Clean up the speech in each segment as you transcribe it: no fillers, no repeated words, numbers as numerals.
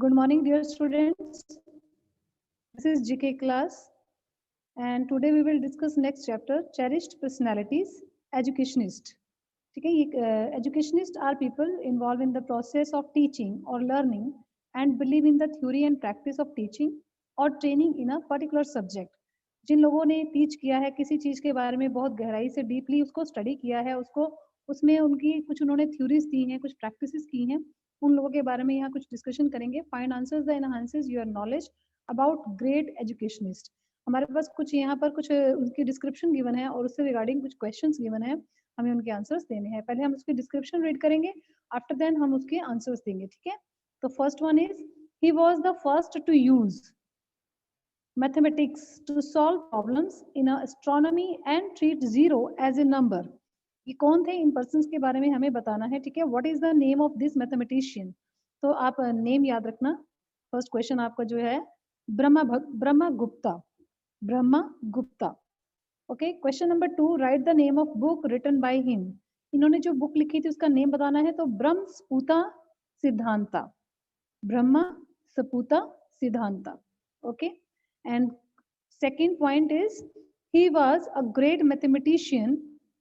Good morning, dear students. This is GK class, and today we will discuss next chapter, cherished personalities, educationist. ठीक है, ये educationists are people involved in the process of teaching or learning and believe in the theory and practice of teaching or training in a particular subject. जिन लोगों ने teach किया है किसी चीज के बारे में बहुत गहराई से डीपली उसको स्टडी किया है, उसको उसमें उनकी कुछ उन्होंने थ्योरीज दी हैं, कुछ प्रैक्टिसेस की हैं, उन लोगों के बारे में यहाँ कुछ डिस्कशन करेंगे. Find answers that enhances your knowledge about great educationist. हमारे पास कुछ यहाँ पर कुछ उनकी डिस्क्रिप्शन गिवन है और उससे रिगार्डिंग कुछ क्वेश्चंस गिवन है, हमें उनके आंसर्स देने हैं. पहले हम उसकी डिस्क्रिप्शन रीड करेंगे, आफ्टर देन हम उसके आंसर्स देंगे. ठीक है, तो first one is he was the first to use mathematics to solve problems in astronomy and treat zero as a number. ये कौन थे, इन पर्सन्स के बारे में हमें बताना है. ठीक है, what is the name of this mathematician. तो आप नेम याद रखना. फर्स्ट क्वेश्चन आपका जो है Brahmagupta. Okay, question number 2, write the name of book written by him. इन्होंने जो बुक लिखी थी उसका नेम बताना है. तो Brahma Sphuta Siddhanta. Brahma Sphuta Siddhanta. Okay, and second point is he was a great mathematician.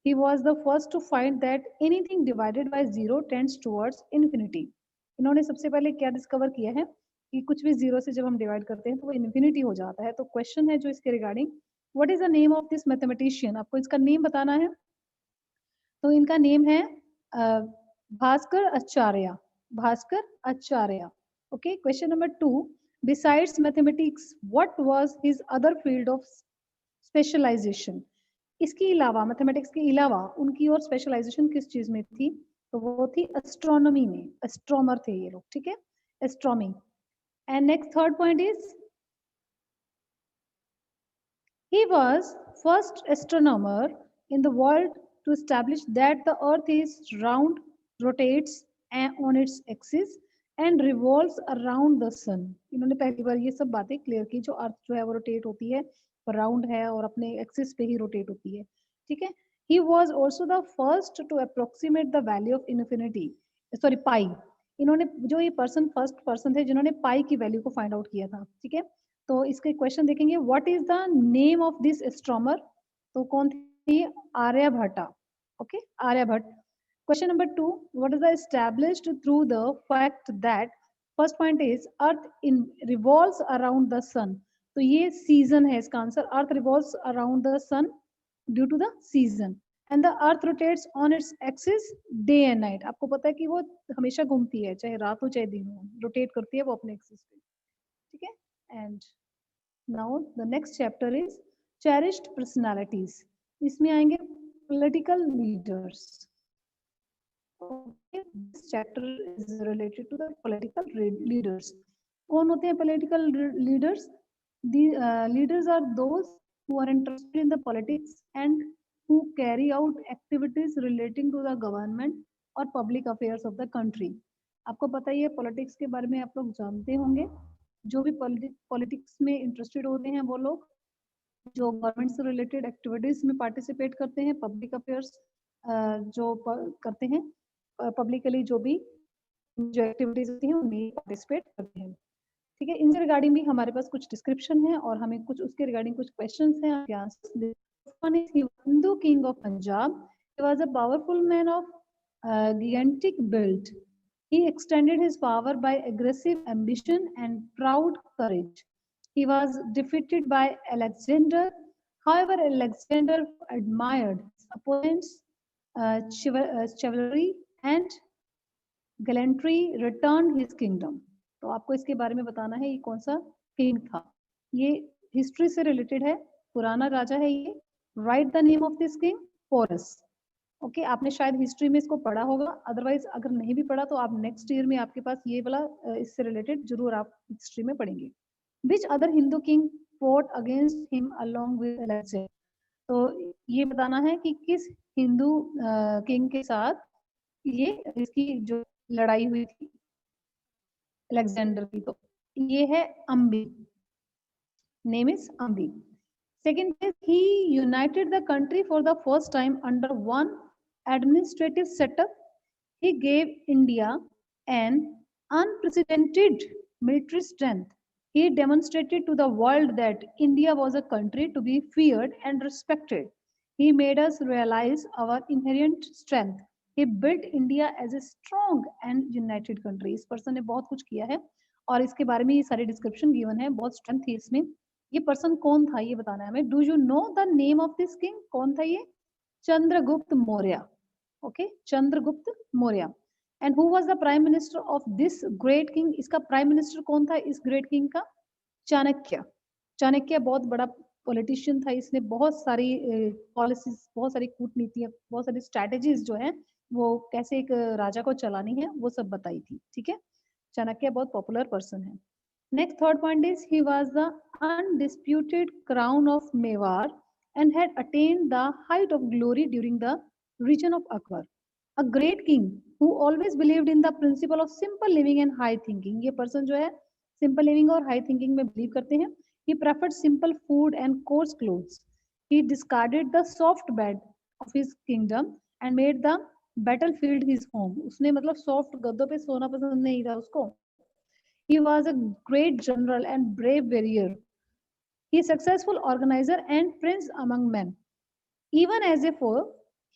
He was the first to find that anything divided by zero tends towards infinity. इन्होंने सबसे पहले क्या डिस्कवर किया है कि कुछ भी जीरो से जब हम डिवाइड करते हैं तो वो इन्फिनिटी हो जाता है. तो क्वेश्चन है जो इसके regarding, what is the name of this mathematician. आपको इसका नेम बताना है. तो इनका नेम है Bhaskar Acharya. Bhaskar Acharya. Okay, question number 2, besides mathematics what was his other field of specialization. इसके अलावा मैथमेटिक्स के अलावा उनकी और स्पेशलाइजेशन किस चीज में थी. तो वो थी एस्ट्रोनॉमी में. एस्ट्रोनॉमर थे ये लोग. ठीक है, astronomy. And next third point is he was first astronomer in the world to establish that the earth is round, rotates on its axis and revolves around the sun. इन्होंने पहली बार ये सब बातें क्लियर की, जो अर्थ जो है वो रोटेट होती है, राउंड है और अपने एक्सिस पे ही रोटेट होती है. ठीक है, he was also the first to approximate the value of infinity, sorry pi. इन्होंने जो ये पर्सन फर्स्ट पर्सन थे जिन्होंने पाई की वैल्यू को फाइंड आउट किया था. ठीक है, तो इसके क्वेश्चन देखेंगे. What is the name of this astronomer. तो कौन थी, Aryabhatta. Okay, Aryabhatta. Question number 2, what is the established through the fact that first point is earth revolves around the sun. तो ये season है इसका answer. earth revolves around the sun due to the season and the earth rotates on its axis day and night. आपको पता है कि वो हमेशा घूमती है, चाहे रात हो चाहे दिन हो, रोटेट करती है वो अपने एक्सिस पे. ठीक है, and now the next chapter is cherished personalities. इसमें आएंगे political leaders. Okay, this chapter is related to the political leaders. कौन होते हैं political leaders? The leaders are those who are interested in the politics and who carry out activities relating to the government or public affairs of the country. आपको पता ही है politics के बारे में, आप लोग जानते होंगे. जो भी पॉलिटिक्स में इंटरेस्टेड होते हैं वो लोग जो गवर्नमेंट से रिलेटेड एक्टिविटीज में पार्टिसिपेट करते हैं, पब्लिक अफेयर्स जो करते हैं, पब्लिकली जो भी जो एक्टिविटीज होती हैं उनमें पार्टिसिपेट करते हैं. ठीक है, इनसे रिगार्डिंग भी हमारे पास कुछ डिस्क्रिप्शन है और हमें कुछ उसके रिगार्डिंग कुछ क्वेश्चंस हैं. Hindu king of Punjab. He was a powerful man of gigantic build. He extended his power by aggressive ambition and proud courage. He was defeated by Alexander. However, Alexander admired his opponents' chivalry and gallantry returned his kingdom. तो आपको इसके बारे में बताना है ये कौन सा किंग था. ये हिस्ट्री से रिलेटेड है, पुराना राजा है ये. Write the name of this king, Porus. Okay, आपने शायद हिस्ट्री में इसको पढ़ा होगा, अदरवाइज अगर नहीं भी पढ़ा तो आप नेक्स्ट ईयर में आपके पास ये वाला इससे रिलेटेड जरूर आप हिस्ट्री में पढ़ेंगे. Which other Hindu king fought against him along with Alexander? तो ये बताना है कि किस हिंदू किंग के साथ ये इसकी जो लड़ाई हुई थी अलेक्जेंडर की. तो ये है Ambi. Name is Ambi. Second is he united the country for the first time under one administrative setup. He gave India an unprecedented military strength. He demonstrated to the world that India was a country to be feared and respected. He made us realize our inherent strength. He built India as a strong and united country. इस person ने बहुत कुछ किया है और इसके बारे में ये सारी डिस्क्रिप्शन गिवन है, बहुत स्ट्रेंथ थी इसमें। ये पर्सन कौन था ये बताना है हमें। Do you know the name of this king? कौन था ये? Chandragupta Maurya. Okay, Chandragupta Maurya. And who was the prime minister of this great king? इसका प्राइम मिनिस्टर कौन था इस ग्रेट किंग का? चाणक्य। चाणक्य बहुत बड़ा पॉलिटिशियन था, इसने बहुत सारी पॉलिसीज, बहुत सारी कूटनीतियां, बहुत सारी स्ट्रैटेजीज जो है वो कैसे एक राजा को चलानी है वो सब बताई थी। ठीक है, चाणक्य बहुत पॉपुलर पर्सन है। Next, third point is he was the undisputed crown of Mewar and had attained the height of glory during the region of Akbar. A great king who always believed in the principle of simple living and high thinking. ये person जो है simple living और high thinking में believe करते हैं। He preferred simple food and coarse clothes. He discarded the soft bed of his kingdom and made the battlefield his home. उसने मतलब soft गद्दों पे सोना पसंद नहीं था उसको। He was a great general and brave warrior. He is a successful organizer and prince among men. Even as a foe,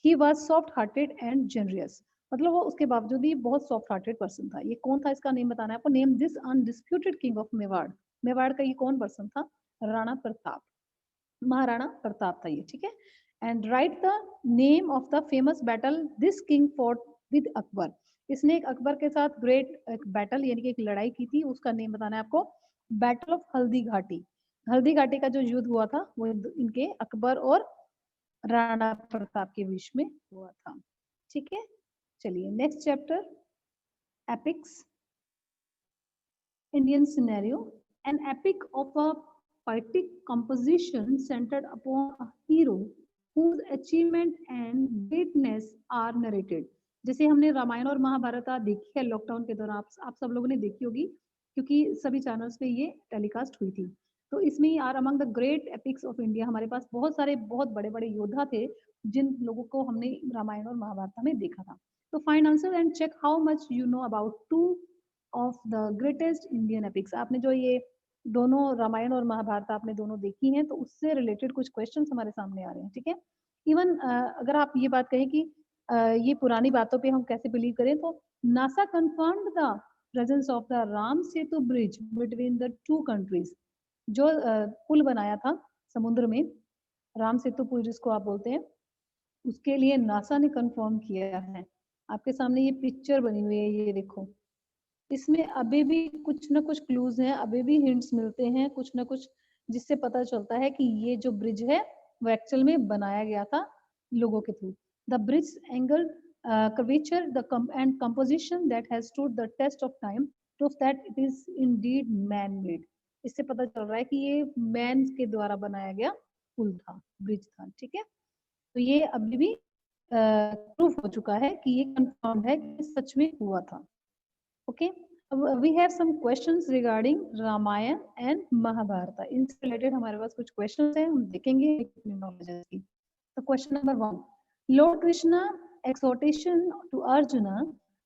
he was soft-hearted and generous. मतलब वो उसके बावजूद भी बहुत सॉफ्ट हार्टेड पर्सन था। ये कौन था इसका नेम बताना है आपको। Name this undisputed king of Mewar. Mewar का ये कौन पर्सन था? राणा प्रताप, महाराणा प्रताप था ये। ठीक है, and right the name of the famous battle this king fought with Akbar. इसने एक अकबर के साथ ग्रेट एक बैटल यानी कि एक लड़ाई की थी, उसका नेम बताना है आपको। Battle of Haldi Ghati. हल्दी घाटी का जो युद्ध हुआ था वो इनके अकबर और राणा प्रताप के बीच में हुआ था। ठीक है, चलिए next chapter, epics, Indian scenario. An epic of a poetic composition centered upon a hero whose achievement and greatness are narrated. जैसे हमने रामायण और महाभारत देखी है लॉकडाउन के दौरान, आप सब लोगों ने देखी होगी क्योंकि सभी चैनल्स पे ये टेलीकास्ट हुई थी। तो इसमें are among the great epics of India, हमारे पास बहुत सारे बहुत बड़े बड़े योद्धा थे जिन लोगों को हमने रामायण और महाभारत में देखा था। तो find answer and check how much you know about two of the greatest Indian epics. आपने जो ये दोनों रामायण और महाभारत आपने दोनों देखी हैं तो उससे रिलेटेड कुछ क्वेश्चंस हमारे सामने आ रहे हैं। ठीक है, इवन अगर आप ये बात कहें कि ये पुरानी बातों पे हम कैसे बिलीव करें, तो NASA confirmed the presence of the Ram Setu bridge between the two countries. जो पुल बनाया था समुद्र में, राम सेतु पुल जिसको आप बोलते हैं, उसके लिए नासा ने कंफर्म किया है। आपके सामने ये पिक्चर बनी हुई है, ये देखो, इसमें अभी भी कुछ ना कुछ क्लूज हैं, अभी भी हिंट्स मिलते हैं कुछ ना कुछ, जिससे पता चलता है कि ये जो ब्रिज है वो एक्चुअल में बनाया गया था लोगों के through. The bridge angle curvature and composition that has stood the test of time proves that it is indeed man made. इससे पता चल रहा है कि ये मैन के द्वारा बनाया गया पुल था, ब्रिज था। ठीक है, तो ये अभी भी प्रूफ हो चुका है कि ये कंफर्म है कि सच में हुआ था। Okay, we have some questions regarding Ramayana and Mahabharata. इनसे रिलेटेड हमारे पास कुछ क्वेश्चंस हैं, हम देखेंगे अपनी नॉलेज की। तो question number 1, Lord Krishna exhortation to Arjuna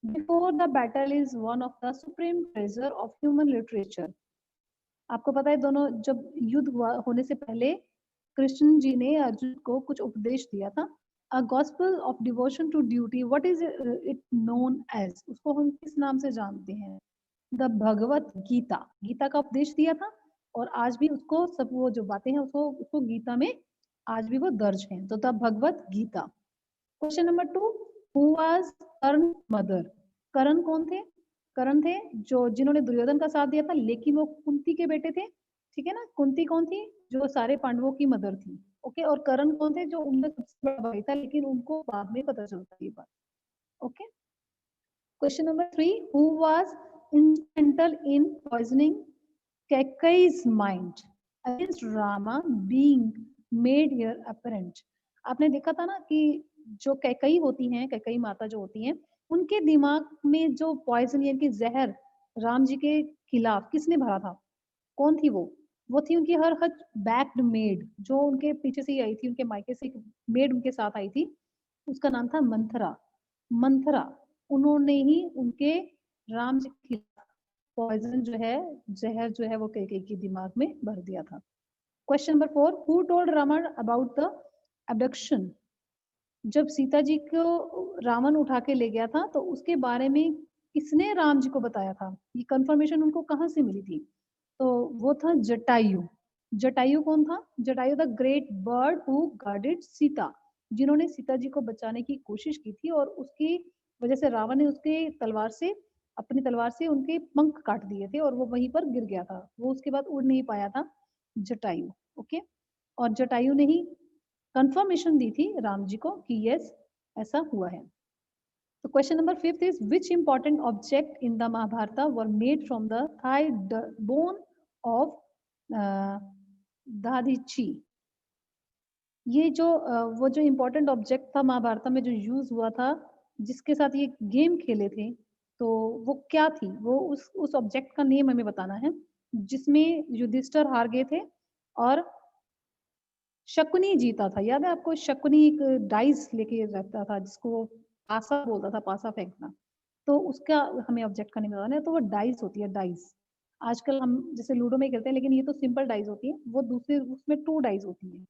before the battle is one of the supreme treasure of human literature. आपको पता है दोनों जब युद्ध हुआ होने से पहले कृष्ण जी ने अर्जुन को कुछ उपदेश दिया था। A gospel of devotion to duty, what is it known as? उसको हम किस नाम से जानते हैं? द भगवत गीता। गीता का उपदेश दिया था और आज भी उसको सब वो जो बातें हैं उसको उसको गीता में आज भी वो दर्ज है, तो the Bhagavad Gita. Question number 2, who was Karna mother? Karna कौन थे? कर्ण थे जो जिन्होंने दुर्योधन का साथ दिया था, लेकिन वो कुंती के बेटे थे। ठीक है ना, कुंती कौन थी? जो सारे पांडवों की मदर थी। ओके, और कर्ण कौन थे? जो उनका सबसे बड़ा भाई था, लेकिन उनको बाद में पता चलता ये बात। Okay, question number 3, who was instrumental in poisoning Kaikeyi's mind against Rama being made here apparent? आपने देखा था ना कि जो कैकेयी होती हैं, कैकेयी माता जो होती हैं, उनके दिमाग में जो पॉइजन यानी कि जहर राम जी के खिलाफ किसने भरा था? कौन थी वो? वो थी उनकी हर हज बैक्ड मेड, जो उनके पीछे से ही आई थी, उनके मायके से एक मेड उनके साथ आई थी, उसका नाम था मंथरा। मंथरा, उन्होंने ही उनके राम जी के खिलाफ पॉइजन जो है, जहर जो है वो कैकेयी के दिमाग में भर दिया था। Question number 4, who told Ravana about the abduction? जब सीता जी को रावण उठा के ले गया था तो उसके बारे में किसने राम जी को बताया था? ये कंफर्मेशन उनको कहाँ से मिली थी? तो वो था जटायु। जटायु कौन था? Jatayu the great bird who guarded Sita, जिन्होंने सीता जी को बचाने की कोशिश की थी और उसकी वजह से रावण ने उसके तलवार से, अपनी तलवार से उनके पंख काट दिए थे और वो वहीं पर गिर गया था। वो उसके बाद उड़ नहीं पाया था, जटायु। ओके, और जटायु ने ही कंफर्मेशन दी थी राम जी को कि यस ऐसा हुआ है। तो question number 5 is which important object in the Mahabharata were made from the thigh bone of Dadhichi? ये जो वो जो इम्पोर्टेंट ऑब्जेक्ट था महाभारत में जो यूज हुआ था, जिसके साथ ये गेम खेले थे, तो वो क्या थी? वो उस ऑब्जेक्ट का नेम हमें बताना है, जिसमें युधिष्ठिर हार गए थे और शकुनी जीता था। याद है आपको? शकुनी एक डाइस लेके रहता था जिसको वो पासा बोलता था, पासा फेंकना। तो उसका हमें ऑब्जेक्ट का नेम बताना है। तो वो डाइस होती है, डाइस। आजकल हम जैसे लूडो में खेलते हैं, लेकिन ये तो सिंपल डाइस होती है। वो दूसरे उसमें 2 डाइस होती है।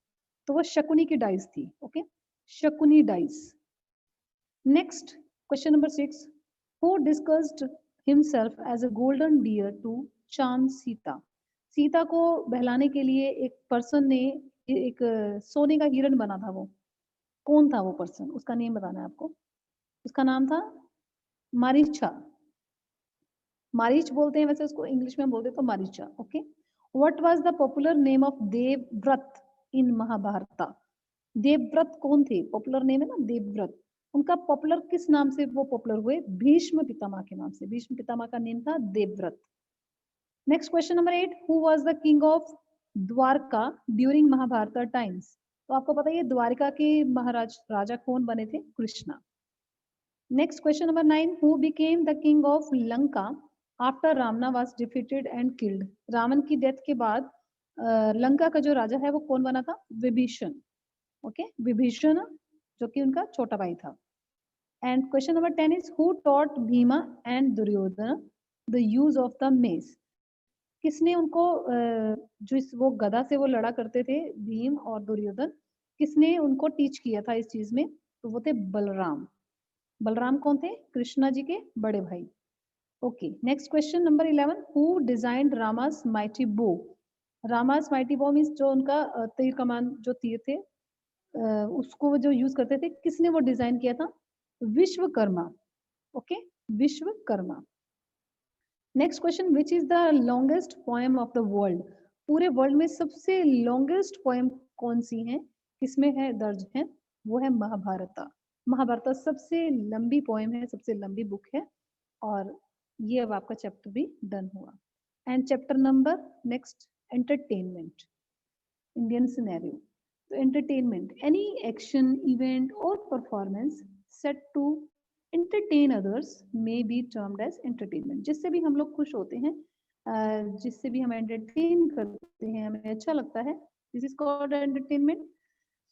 तो वो शकुनी की डाइस थी। Okay, Shakuni dice. Next, question number 6, who discussed himself as a golden deer to charm Sita? Sita को बहलाने के लिए एक पर्सन ने एक सोने का हिरण बना था। वो कौन था? वो पर्सन, उसका नेम बताना है आपको। उसका नाम था मारीचा। मारीच बोलते हैं वैसे उसको, इंग्लिश में बोलते तो Maricha. Okay, what was the popular name of Devavrata in Mahabharata? Devavrata कौन थे? पॉपुलर नेम है ना देवव्रत। उनका पॉपुलर किस नाम से वो पॉपुलर हुए? भीष्म पितामह के नाम से। भीष्म पितामह का नेम था Devavrat. Next question number 8, who was the king of Dwarka during Mahabharata times? तो आपको पता है द्वारका के महाराज राजा कौन बने थे? Krishna. Next question number 9, who became the king of Lanka after Ravana was defeated and killed? Ravan की डेथ के बाद लंका का जो राजा है वो कौन बना था? विभीषण। ओके, विभीषण, जो कि उनका छोटा भाई था। And question number 10 is who taught Bhima and Duryodhana the use of the mace? किसने उनको जो वो गदा से वो लड़ा करते थे, भीम और दुर्योधन, किसने उनको टीच किया था इस चीज में? तो वो थे बलराम। बलराम कौन थे? कृष्णा जी के बड़े भाई। Okay, next question number 11, who designed रामास mighty बो? रामास माइटी बो मीन्स जो उनका तीर कमान, जो तीर थे उसको जो यूज करते थे, किसने वो डिजाइन किया था? Vishwakarma. Okay, Vishwakarma. Next question, which is the longest poem of the world? पूरे वर्ल्ड में सबसे लॉन्गेस्ट पोएम कौन सी है, किसमें है दर्ज है? वो है महाभारत। महाभारत सबसे लंबी पोएम है, सबसे लंबी बुक है। और ये अब आपका चैप्टर भी डन हुआ। And chapter number next, entertainment, Indian scenario. तो एंटरटेनमेंट, एनी एक्शन, इवेंट और performance set to entertain others may be termed as entertainment। जिससे भी हम लोग खुश होते हैं, जिससे भी हम एंटरटेन करते हैं, हमें अच्छा लगता है, दिस इज कॉल्ड एंटरटेनमेंट।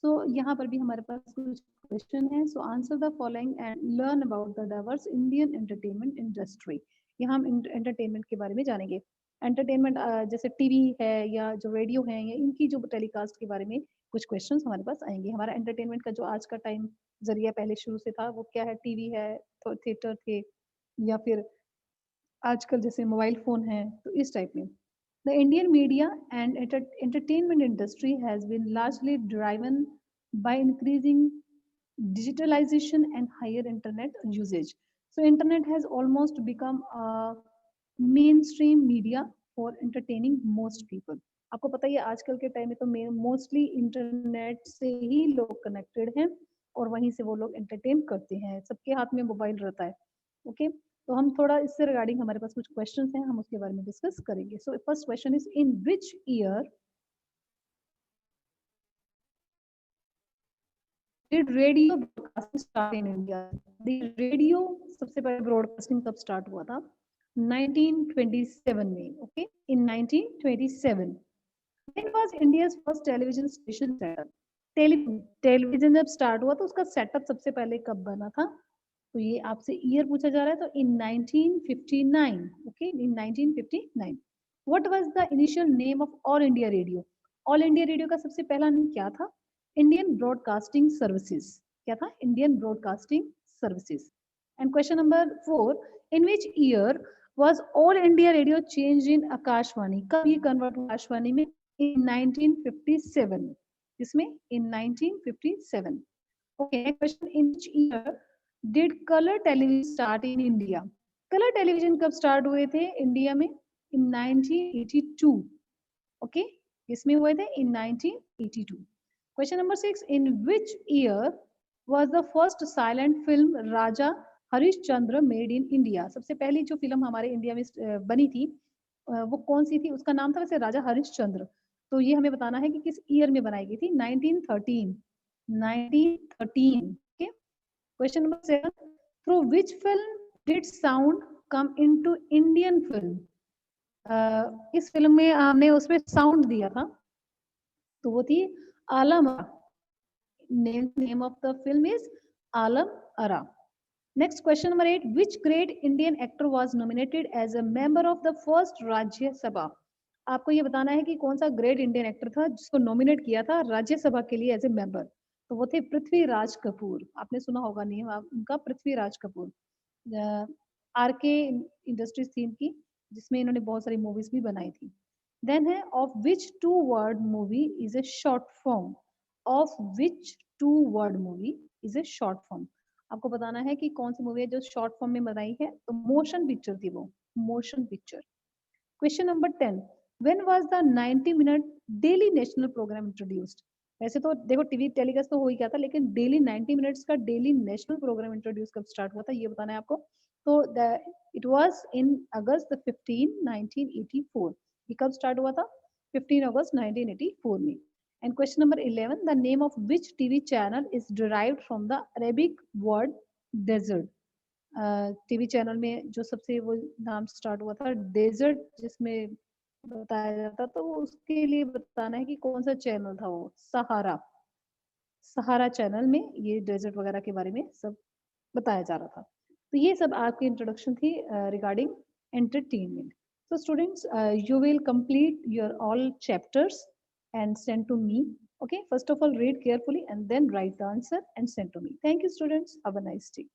सो यहाँ पर भी हमारे पास कुछ क्वेश्चन है। So answer the following and learn about the diverse Indian entertainment industry. यहाँ हम एंटरटेनमेंट के बारे में जानेंगे। एंटरटेनमेंट जैसे टीवी है या जो रेडियो है, या इनकी जो टेलीकास्ट के बारे में कुछ क्वेश्चंस हमारे पास आएंगे। हमारा एंटरटेनमेंट का जो आज का टाइम जरिया पहले शुरू से था वो क्या है? टीवी है, तो थिएटर थे, या फिर आजकल जैसे मोबाइल फोन है, तो इस टाइप में। The Indian media and entertainment industry has been largely driven by increasing digitalization and higher internet usage. So internet has almost become a mainstream media for entertaining most people. आपको पता ही है आजकल के time में तो mostly internet से ही लोग connected हैं और वहीं से वो लोग एंटरटेन करते हैं। सबके हाथ में मोबाइल रहता है। ओके, तो हम थोड़ा इससे रिगार्डिंग हमारे पास कुछ क्वेश्चंस हैं, हम उसके बारे में डिस्कस करेंगे। So first question is, in which year did radio broadcasting start in India? Radio सबसे पहले ब्रॉडकास्टिंग कब स्टार्ट हुआ था? 1927 में। Okay, in 1927। When was India's first television station setup? Television जब स्टार्ट हुआ तो उसका सेटअप सबसे पहले कब बना था? तो ये आपसे ईयर पूछा जा रहा है, तो इन 1959, okay, in 1959 what was the initial name of all India radio? All India radio का सबसे पहला नाम क्या था? Indian broadcasting services. क्या था? Indian broadcasting services. And question number 4, in which year was all India radio changed in Akashvani? कब ये कन्वर्ट हुआ आकाशवाणी में? In 1957। इसमें in 1957। Okay, next question. In which year did color television start in India? Color television कब start हुए थे India में? In 1982. Okay, इसमें हुए थे in 1982. Question number 6. In which year was the first silent film Raja Harishchandra made in India? सबसे पहली जो फिल्म हमारे इंडिया में बनी थी वो कौन सी थी? उसका नाम था वैसे राजा हरिश्चंद्र। तो ये हमें बताना है कि किस ईयर में बनाई गई थी? 1913। 1913। Okay. Question number 7. Through which film did sound come into Indian film? इस फिल्म में हमने उसमें साउंड दिया था, तो वो थी Alam Ara. Name of the film is Alam Ara. Next, question number 8. Which great Indian actor was nominated as a member of the first Rajya Sabha? आपको ये बताना है कि कौन सा ग्रेट इंडियन एक्टर था जिसको नॉमिनेट किया था राज्यसभा के लिए एज ए मेंबर। तो वो थे पृथ्वीराज कपूर। आपने सुना होगा नेम उनका, पृथ्वीराज कपूर। आर के इंडस्ट्रीज थी इनकी, जिसमें इन्होंने बहुत सारी मूवीज भी बनाई थी। देन है of which two word movie is a short form? Of which two word movie is a short form? आपको बताना है कि कौन सी मूवी है जो शॉर्ट फॉर्म में बनाई है। तो मोशन पिक्चर थी वो, motion picture. Question number 10. When was the 90 minute daily national programme introduced? वैसे तो देखो टीवी टेलीकास्ट तो हो ही गया था, लेकिन डेली 90 मिनट्स का डेली नेशनल प्रोग्राम इंट्रोड्यूस कब स्टार्ट हुआ था, ये बताना है आपको। तो इट वाज इन अगस्त 15 1984। ये कब स्टार्ट हुआ था? 15 अगस्त 1984 में। And question number 11. The name of which TV channel is derived from the Arabic word desert? TV channel में जो सबसे वो नाम स्टार्ट हुआ था डेजर्ट, जिसमें बताया जाता, तो उसके लिए बताना है कि कौन सा चैनल था वो। सहारा। सहारा चैनल में ये डेजर्ट वगैरह के बारे में सब बताया जा रहा था। तो ये सब आपकी इंट्रोडक्शन थी regarding entertainment. So students, you will complete your all chapters and send to me. Okay, first of all read carefully and then write the answer and send to me. Thank you students, have a nice day.